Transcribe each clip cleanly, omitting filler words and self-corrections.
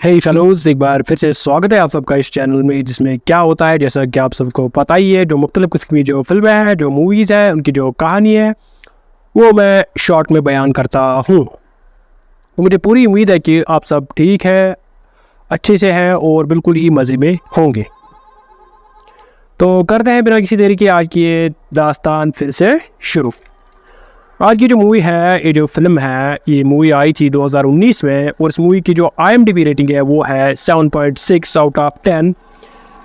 हे fellows, एक बार फिर से स्वागत है आप सबका इस चैनल में, जिसमें क्या होता है जैसा कि आप सबको पता ही है, जो मुख्तलिफ किस्म की जो फिल्में हैं, जो मूवीज़ हैं, उनकी जो कहानी है वो मैं शॉर्ट में बयान करता हूँ। तो मुझे पूरी उम्मीद है कि आप सब ठीक हैं, अच्छे से हैं और बिल्कुल ही मज़े में होंगे। तो करते हैं बिना किसी देरी के आज की ये दास्तान फिर से शुरू। आज की जो मूवी है, ये जो फिल्म है, ये मूवी आई थी 2019 में और इस मूवी की जो IMDb रेटिंग है वो है 7.6 आउट ऑफ 10।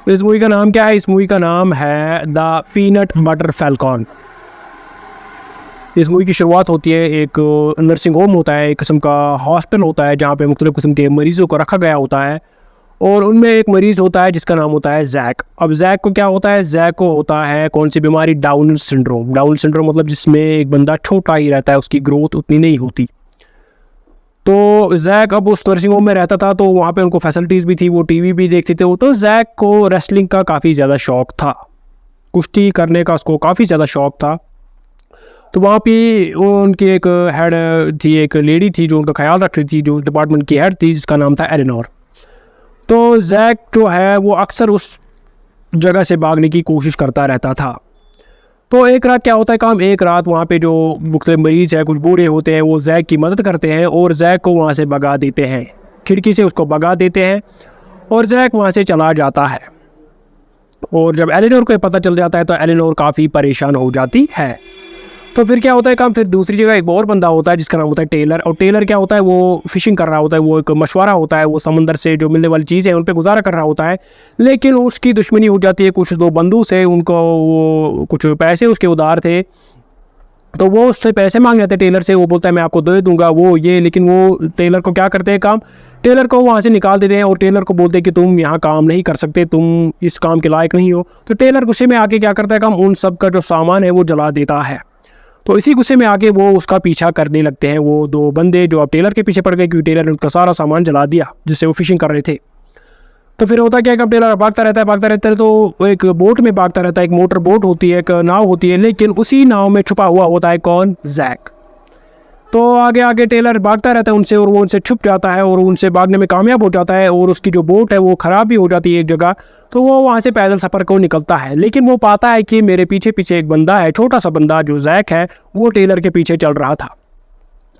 इस मूवी का नाम क्या है? इस मूवी का नाम है द पीनट बटर फैल्कॉन। इस मूवी की शुरुआत होती है, एक नर्सिंग होम होता है, एक किस्म का हॉस्पिटल होता है जहाँ पे मुख्तलिफ किस्म के मरीज़ों को रखा गया होता है और उनमें एक मरीज़ होता है जिसका नाम होता है जैक। अब जैक को क्या होता है? जैक को होता है कौन सी बीमारी? Down syndrome. डाउन सिंड्रोम मतलब जिसमें एक बंदा छोटा ही रहता है, उसकी ग्रोथ उतनी नहीं होती। तो जैक अब उस नर्सिंग होम में रहता था, तो वहाँ पे उनको फैसिलिटीज़ भी थी, वो टीवी भी देखते थे। तो जैक को रेसलिंग का काफ़ी ज़्यादा शौक़ था, कुश्ती करने का उसको काफ़ी ज़्यादा शौक़ था। तो वहाँ पे उनकी एक हेड थी, एक लेडी थी जो उनका ख्याल रख रही थी, जो उस डिपार्टमेंट की हेड थी, जिसका नाम था एलेनोर। तो जैक जो है वो अक्सर उस जगह से भागने की कोशिश करता रहता था। तो एक रात क्या होता है काम, एक रात वहाँ पे जो मुख्तलिफ मरीज़ है, कुछ बूढ़े होते हैं, वो जैक की मदद करते हैं और जैक को वहाँ से भगा देते हैं, खिड़की से उसको भगा देते हैं और जैक वहाँ से चला जाता है। और जब एलेनोर को पता चल जाता है तो एलेनोर काफ़ी परेशान हो जाती है। तो फिर क्या होता है काम, फिर दूसरी जगह एक और बंदा होता है जिसका नाम होता है टेलर। और टेलर क्या होता है, वो फिशिंग कर रहा होता है, वो एक मशवरा होता है, वो समंदर से जो मिलने वाली चीज़ें हैं उन पे गुजारा कर रहा होता है। लेकिन उसकी दुश्मनी हो जाती है कुछ दो बंदों से, उनको वो कुछ पैसे उसके उधार थे, तो वो उससे पैसे मांग रहे थे टेलर से। वो बोलता है मैं आपको दे दूंगा वो ये, लेकिन वो टेलर को क्या करते हैं काम, टेलर को वहाँ से निकाल देते हैं और टेलर को बोलते हैं कि तुम यहाँ काम नहीं कर सकते, तुम इस काम के लायक नहीं हो। तो टेलर गुस्से में आके क्या करता है काम, उन सब का जो सामान है वो जला देता है। तो इसी गुस्से में आके वो उसका पीछा करने लगते हैं, वो दो बंदे जो अब टेलर के पीछे पड़ गए, क्योंकि टेलर ने उनका सारा सामान जला दिया जिससे वो फिशिंग कर रहे थे। तो फिर होता क्या है, टेलर भागता रहता है, तो एक बोट में भागता रहता है, एक मोटर बोट होती है, एक नाव होती है, लेकिन उसी नाव में छुपा हुआ होता है कौन? जैक। तो आगे आगे टेलर भागता रहता है उनसे और वो उनसे छुप जाता है और उनसे भागने में कामयाब हो जाता है और उसकी जो बोट है वो ख़राब भी हो जाती है एक जगह। तो वो वहाँ से पैदल सफ़र को निकलता है, लेकिन वो पाता है कि मेरे पीछे पीछे एक बंदा है, छोटा सा बंदा जो जैक है, वो टेलर के पीछे चल रहा था।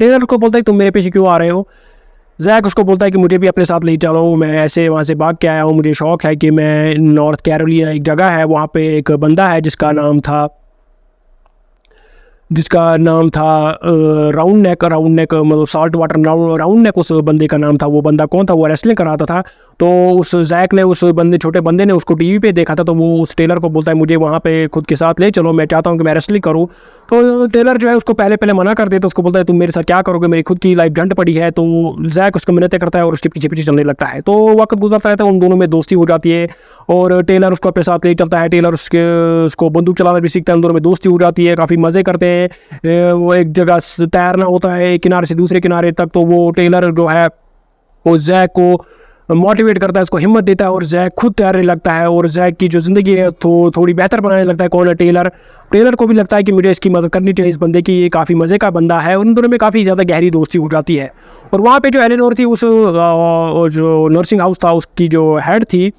टेलर को बोलता है तुम मेरे पीछे क्यों आ रहे हो? जैक उसको बोलता है कि मुझे भी अपने साथ ले चलो, मैं ऐसे वहाँ से भाग के आया हूँ, मुझे शौक़ है कि मैं नॉर्थ कैरोलिना एक जगह है, वहाँ पर एक बंदा है जिसका नाम था राउंड नेक मतलब साल्ट वाटर राउंड नेक, उस बंदे का नाम था। वो बंदा कौन था? वो रेसलिंग कराता था। तो उस जैक ने उस छोटे बंदे ने उसको टीवी पे देखा था, तो वो उस टेलर को बोलता है मुझे वहाँ पे खुद के साथ ले चलो, मैं चाहता हूँ कि मैं रेसलिंग करूँ। तो टेलर जो है उसको पहले मना कर देता, उसको बोलता है तुम मेरे साथ क्या करोगे, मेरी खुद की लाइफ झंड पड़ी है। तो जैक उसको मिन्नतें करता है और उसके पीछे पीछे चलने लगता है। तो वक्त गुजरता रहता है, उन दोनों में दोस्ती हो जाती है और टेलर उसको अपने साथ ले चलता है। टेलर उसको बंदूक चलाना भी सीखता है, उन दोनों में दोस्ती हो जाती है, काफ़ी मज़े करते हैं। वो एक जगह तैरना होता है एक किनारे से दूसरे किनारे तक, तो वो टेलर जो है वो जैक को मोटिवेट करता है, उसको हिम्मत देता है और जैक खुद तैरने लगता है और जैक की जो ज़िंदगी है तो थोड़ी बेहतर बनाने लगता है। कौन है? टेलर को भी लगता है कि मुझे इसकी मदद करनी चाहिए, इस बंदे की, ये काफ़ी मज़े का बंदा है। उन दोनों में काफ़ी ज़्यादा गहरी दोस्ती हो जाती है। और वहाँ पे जो एलेनोर थी, उस जो नर्सिंग हाउस था, उसकी जो हेड थी,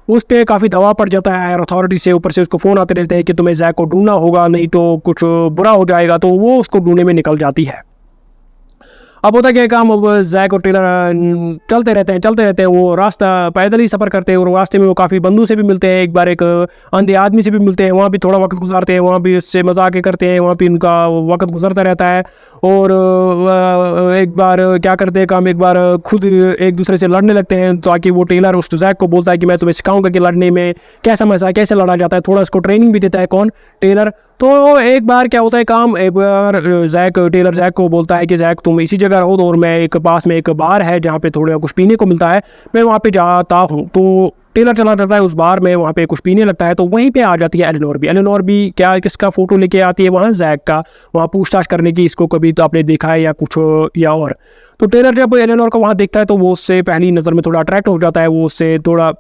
उस पर काफ़ी दबाव पड़ जाता है अथॉरिटी से। ऊपर से उसको फ़ोन आते रहते हैं कि तुम्हें जैक को ढूंढना होगा, नहीं तो कुछ बुरा हो जाएगा। तो वो उसको ढूंढने में निकल जाती है। अब होता क्या है काम, अब जैक और टेलर चलते रहते हैं, वो रास्ता पैदल ही सफ़र करते हैं और रास्ते में वो काफ़ी बंदों से भी मिलते हैं, एक बार एक अंधे आदमी से भी मिलते हैं, वहाँ भी थोड़ा वक्त गुजारते हैं, वहाँ भी उससे मजाक करते हैं, वहाँ भी उनका वक्त गुजरता रहता है। और एक बार क्या करते हैं काम, एक बार खुद एक दूसरे से लड़ने लगते हैं, ताकि वो टेलर उस जैक को बोलता है कि मैं तुम्हें सिखाऊंगा कि लड़ने में कैसा मज़ा है, कैसे लड़ा जाता है, थोड़ा उसको ट्रेनिंग भी देता है कौन? टेलर। तो एक बार क्या होता है काम, एक बार टेलर जैक को बोलता है कि जैक तुम इसी जगह रहो और मैं एक पास में एक बार है जहाँ पे थोड़ा कुछ पीने को मिलता है, मैं वहाँ पे जाता हूँ। तो टेलर चला जाता है उस बार में, वहाँ पे कुछ पीने लगता है। तो वहीं पे आ जाती है एलेनोर भी क्या किसका फ़ोटो लेके आती है वहाँ? जैक का, वहाँ पूछताछ करने की, इसको कभी तो आपने देखा है या कुछ या और। तो टेलर जब एलेनोर को वहाँ देखता है तो वो उससे पहली नज़र में थोड़ा अट्रैक्ट हो जाता है, वो उससे थोड़ा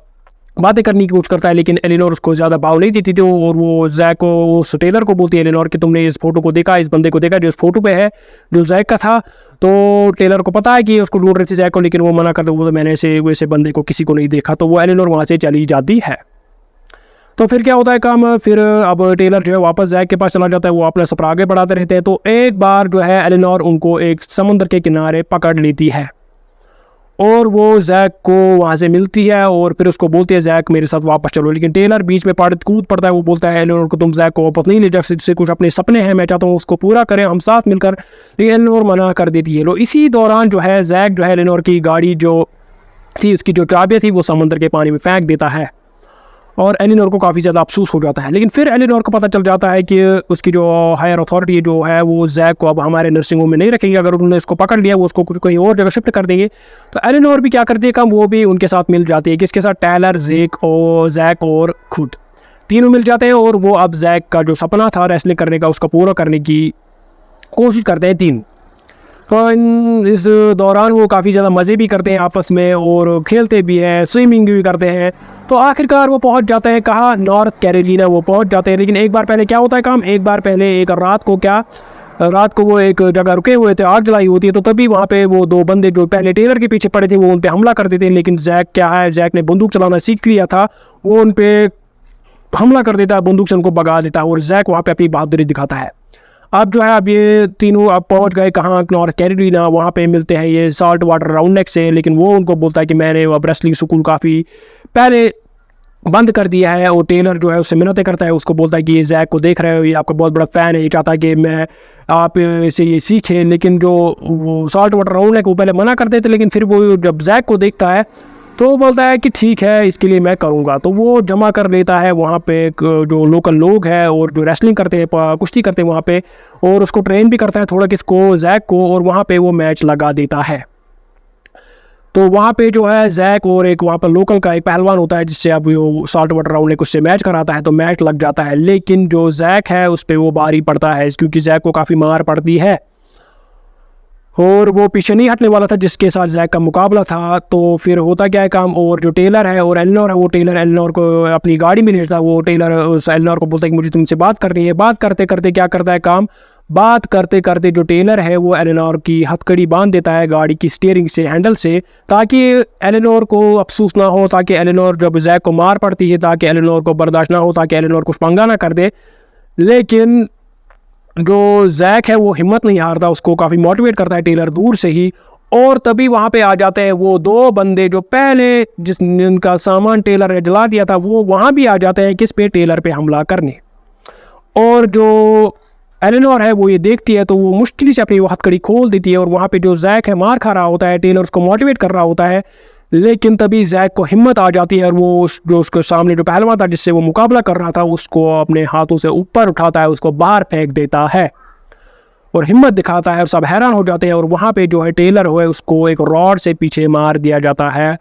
बातें करने की कोशिश करता है, लेकिन एलेनोर उसको ज़्यादा भाव नहीं देती थी। और वो जैक को, उस टेलर को बोलती है एलेनोर कि तुमने इस फोटो को देखा, इस बंदे को देखा जो इस फोटो पे है, जो जैक का था? तो टेलर को पता है कि उसको ढूंढ रही थी जैक को, लेकिन वो मना कर दे, वो तो मैंने वैसे बंदे को किसी को नहीं देखा। तो वो एलिनोर वहाँ से चली जाती है। तो फिर क्या होता है काम, फिर अब टेलर जो है वापस जैक के पास चला जाता है, वो अपना सफ़र आगे बढ़ाते रहते हैं। तो एक बार जो है एलिनोर उनको एक समुद्र के किनारे पकड़ लेती है और वो जैक को वहाँ से मिलती है और फिर उसको बोलती है जैक मेरे साथ वापस चलो। लेकिन टेलर बीच में कूद पड़ता है। वो बोलता है एलिनोर को तुम जैक को वापस नहीं ले जा सकते, कुछ अपने सपने हैं, मैं चाहता हूँ उसको पूरा करें हम साथ मिलकर। लेकिन एलिनोर मना कर देती है। लो इसी दौरान जो है जैक जो है एलिनोर की गाड़ी जो थी उसकी जो चाबियाँ थी वो समुद्र के पानी में फेंक देता है और एलिनोर को काफ़ी ज़्यादा अफसोस हो जाता है। लेकिन फिर एलिनोर को पता चल जाता है कि उसकी जो हायर अथॉरिटी जो है वो जैक को अब हमारे नर्सिंग होम में नहीं रखेंगे, अगर उन्होंने इसको पकड़ लिया वो उसको कहीं और जगह शिफ्ट कर देंगे। तो एलिनोर भी क्या करती है काम, वो भी उनके साथ मिल जाती है। किसके साथ, टेलर, जैक और खुद तीनों मिल जाते हैं और वो अब जैक का जो सपना था रेसलिंग करने का उसका पूरा करने की कोशिश करते हैं तीनों। तो इस दौरान वो काफ़ी ज़्यादा मज़े भी करते हैं आपस में और खेलते भी हैं, स्विमिंग भी करते हैं। तो आखिरकार वो पहुंच जाते हैं कहाँ, नॉर्थ कैरोलिना वो पहुंच जाते हैं। लेकिन एक बार पहले क्या होता है काम, एक बार पहले एक रात को वो एक जगह रुके हुए थे, आग जलाई होती है। तो तभी वहाँ पे वो दो बंदे जो पहले टेलर के पीछे पड़े थे वो उन पे हमला कर देते हैं। लेकिन जैक ने बंदूक चलाना सीख लिया था, वो उन पे हमला कर देता है, बंदूक से उनको भगा देता है और जैक वहाँ पे अपनी बहादुरी दिखाता है। अब जो है अब ये तीनों अब पहुंच गए कहाँ, नॉर्थ कैरोलिना। वहाँ पे मिलते हैं ये साल्ट वाटर राउंडनेक से। लेकिन वो उनको बोलता है कि मैंने अब रेसलिंग स्कूल काफ़ी पहले बंद कर दिया है और टेलर जो है उससे मिन्नतें करता है, उसको बोलता है कि ये जैक को देख रहे हो, ये आपका बहुत बड़ा फ़ैन है, ये चाहता है कि मैं आप इसे ये सीखें। लेकिन जो वो साल्ट वाटर राउंडनेक वो पहले मना करते थे, लेकिन फिर वो जब जैक को देखता है तो वो बोलता है कि ठीक है इसके लिए मैं करूँगा। तो वो जमा कर लेता है वहाँ पे जो लोकल लोग हैं और जो रेसलिंग करते हैं, कुश्ती करते हैं वहाँ पे, और उसको ट्रेन भी करता है थोड़ा किसको, जैक को, और वहाँ पे वो मैच लगा देता है। तो वहाँ पे जो है जैक और एक वहाँ पर लोकल का एक पहलवान होता है जिससे अब वो साल्ट वाटर राउंडनेक उससे मैच कराता है। तो मैच लग जाता है, लेकिन जो जैक है उस पर वो भारी पड़ता है क्योंकि जैक को काफ़ी मार पड़ती है और वो पीछे नहीं हटने वाला था जिसके साथ जैक का मुकाबला था। तो फिर होता क्या है काम, और जो टेलर है और एलिनोर है, वो टेलर एलिनोर को अपनी गाड़ी में लेता है। वो टेलर उस एलिनोर को बोलता है कि मुझे तुमसे बात करनी है। बात करते करते क्या करता है काम, बात करते करते जो टेलर है वो एलिनोर की हथकड़ी बांध देता है गाड़ी की स्टीयरिंग से, हैंडल से, ताकि एलिनोर को अफसोस ना हो, ताकि एलिनोर जब जैक को मार पड़ती है ताकि एलिनोर को बर्दाश्त ना हो, ताकि एलिनोर कुछ पंगा ना कर दे। लेकिन जो जैक है वो हिम्मत नहीं हारता, उसको काफ़ी मोटिवेट करता है टेलर दूर से ही। और तभी वहाँ पे आ जाते हैं वो दो बंदे जो पहले जिनका सामान टेलर ने जला दिया था, वो वहाँ भी आ जाते हैं किस पे, टेलर पे हमला करने। और जो एलिनोर है वो ये देखती है तो वो मुश्किल से अपनी वो हथकड़ी खोल देती है और वहाँ पे जो जैक है मार खा रहा होता है, टेलर उसको मोटिवेट कर रहा होता है। लेकिन तभी जैक को हिम्मत आ जाती है और वो जो उसके सामने जो पहलवान था जिससे वो मुकाबला कर रहा था उसको अपने हाथों से ऊपर उठाता है, उसको बाहर फेंक देता है और हिम्मत दिखाता है और सब हैरान हो जाते हैं। और वहाँ पे जो है टेलर है उसको एक रॉड से पीछे मार दिया जाता है,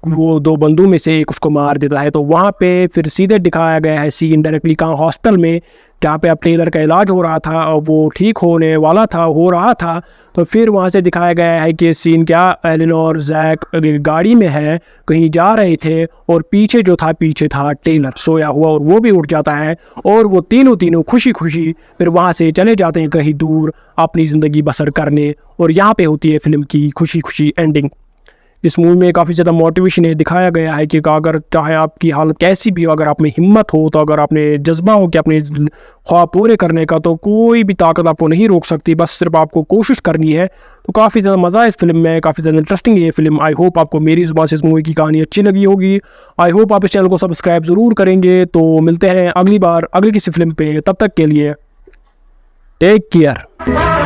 वो दो बंदूक में से एक उसको मार देता है। तो वहाँ पे फिर सीधे दिखाया गया है सीन डायरेक्टली कहाँ, हॉस्पिटल में, जहाँ पे अब टेलर का इलाज हो रहा था और वो ठीक होने वाला था, हो रहा था। तो फिर वहाँ से दिखाया गया है कि सीन क्या, एलिनोर जैक गाड़ी में है, कहीं जा रहे थे और पीछे जो था, पीछे था टेलर सोया हुआ और वो भी उठ जाता है और वो तीनों खुशी खुशी फिर वहाँ से चले जाते हैं कहीं दूर अपनी ज़िंदगी बसर करने। और यहाँ पे होती है फिल्म की खुशी खुशी एंडिंग। इस मूवी में काफ़ी ज़्यादा मोटिवेशन है, दिखाया गया है कि अगर चाहे आपकी हालत कैसी भी हो, अगर आप में हिम्मत हो, तो अगर आपने जज्बा हो कि अपने ख्वाब पूरे करने का, तो कोई भी ताकत आपको नहीं रोक सकती, बस सिर्फ आपको कोशिश करनी है। तो काफ़ी ज़्यादा मज़ा है इस फिल्म में, काफ़ी ज़्यादा इंटरेस्टिंग है ये फिल्म। आई होप आपको मेरी ज़ुबान से इस मूवी की कहानी अच्छी लगी होगी। आई होप आप इस चैनल को सब्सक्राइब ज़रूर करेंगे। तो मिलते हैं अगली बार अगली किसी फिल्म पे, तब तक के लिए टेक केयर।